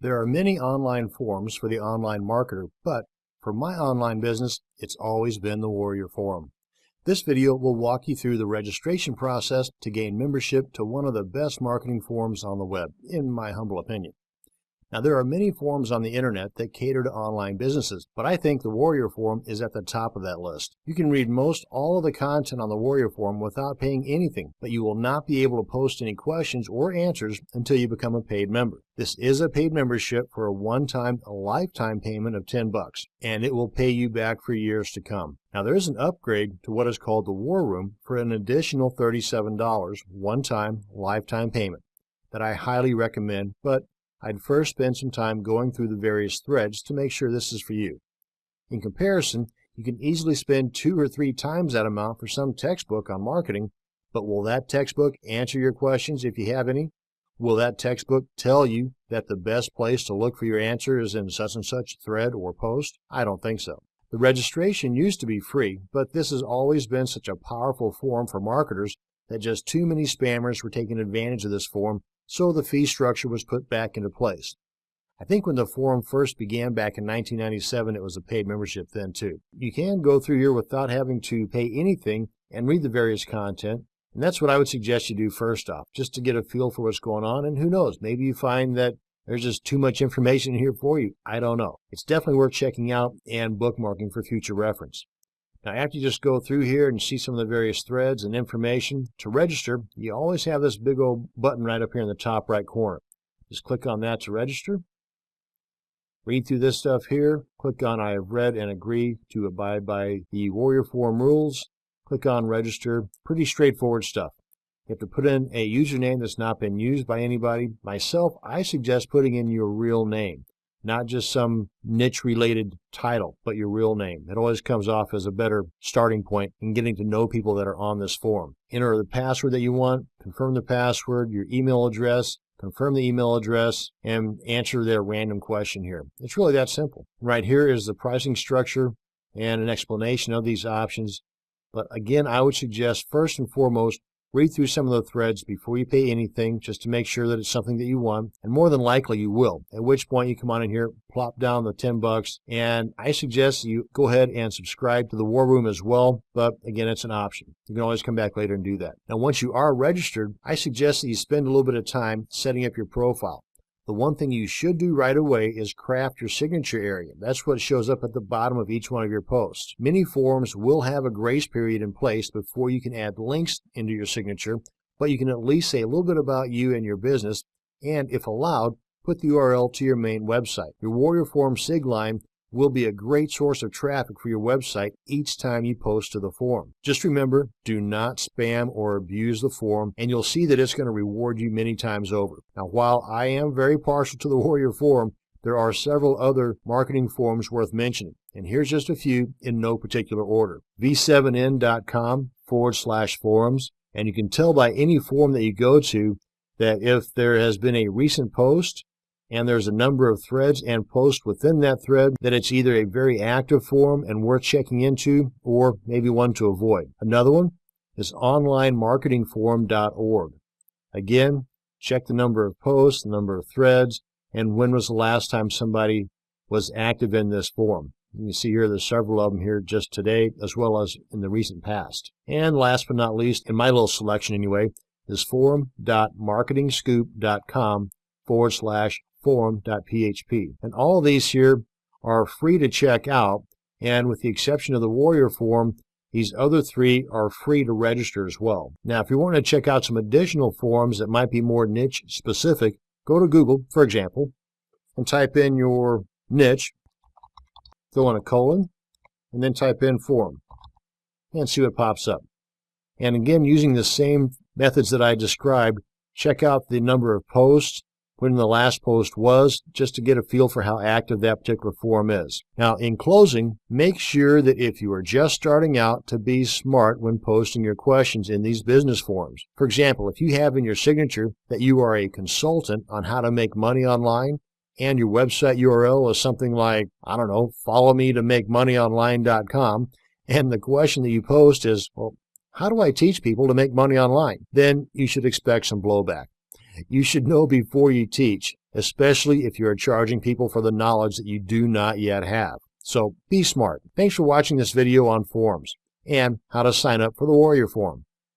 There are many online forums for the online marketer, but for my online business, it's always been the Warrior Forum. This video will walk you through the registration process to gain membership to one of the best marketing forums on the web, in my humble opinion. Now, there are many forums on the internet that cater to online businesses, but I think the Warrior Forum is at the top of that list. You can read most all of the content on the Warrior Forum without paying anything, but you will not be able to post any questions or answers until you become a paid member. This is a paid membership for a one-time, lifetime payment of $10, and it will pay you back for years to come. Now, there is an upgrade to what is called the War Room for an additional $37, one-time, lifetime payment that I highly recommend, but I'd first spend some time going through the various threads to make sure this is for you. In comparison, you can easily spend 2 or 3 times that amount for some textbook on marketing, but will that textbook answer your questions if you have any? Will that textbook tell you that the best place to look for your answer is in such and such thread or post? I don't think so. The registration used to be free, but this has always been such a powerful forum for marketers that just too many spammers were taking advantage of this forum, so the fee structure was put back into place. I think when the forum first began back in 1997, it was a paid membership then too. You can go through here without having to pay anything and read the various content, and that's what I would suggest you do first off, just to get a feel for what's going on, and who knows, maybe you find that there's just too much information here for you. I don't know. It's definitely worth checking out and bookmarking for future reference. Now, after you just go through here and see some of the various threads and information, to register, you always have this big old button right up here in the top right corner. Just click on that to register. Read through this stuff here. Click on I have read and agree to abide by the Warrior Forum rules. Click on register. Pretty straightforward stuff. You have to put in a username that's not been used by anybody. Myself, I suggest putting in your real name. Not just some niche-related title, but your real name. It always comes off as a better starting point in getting to know people that are on this forum. Enter the password that you want, confirm the password, your email address, confirm the email address, and answer their random question here. It's really that simple. Right here is the pricing structure and an explanation of these options. But again, I would suggest first and foremost, read through some of the threads before you pay anything, just to make sure that it's something that you want, and more than likely you will, at which point you come on in here, plop down the $10, and I suggest you go ahead and subscribe to the War Room as well, but again, it's an option. You can always come back later and do that. Now, once you are registered, I suggest that you spend a little bit of time setting up your profile. The one thing you should do right away is craft your signature area. That's what shows up at the bottom of each one of your posts. Many forums will have a grace period in place before you can add links into your signature, but you can at least say a little bit about you and your business, and if allowed, put the URL to your main website. Your Warrior Forum sig line will be a great source of traffic for your website each time you post to the forum. Just remember, do not spam or abuse the forum, and you'll see that it's going to reward you many times over. Now, while I am very partial to the Warrior Forum, there are several other marketing forums worth mentioning, and here's just a few in no particular order. v7n.com/forums, and you can tell by any forum that you go to that if there has been a recent post and there's a number of threads and posts within that thread, that it's either a very active forum and worth checking into, or maybe one to avoid. Another one is onlinemarketingforum.org. Again, check the number of posts, the number of threads, and when was the last time somebody was active in this forum. You can see here there's several of them here just today, as well as in the recent past. And last but not least, in my little selection anyway, is forum.marketingscoop.com/forum.php. And all of these here are free to check out, and with the exception of the Warrior Forum, these other 3 are free to register as well. Now, if you want to check out some additional forums that might be more niche specific, go to Google, for example, and type in your niche, throw in a colon, and then type in forum, and see what pops up. And again, using the same methods that I described, check out the number of posts, when the last post was, just to get a feel for how active that particular forum is. Now, in closing, make sure that if you are just starting out, to be smart when posting your questions in these business forums. For example, if you have in your signature that you are a consultant on how to make money online, and your website URL is something like, I don't know, followme-to-make-money-online.com, and the question that you post is, well, how do I teach people to make money online? Then you should expect some blowback. You should know before you teach, especially if you are charging people for the knowledge that you do not yet have. So be smart. Thanks for watching this video on forums and how to sign up for the Warrior Forum.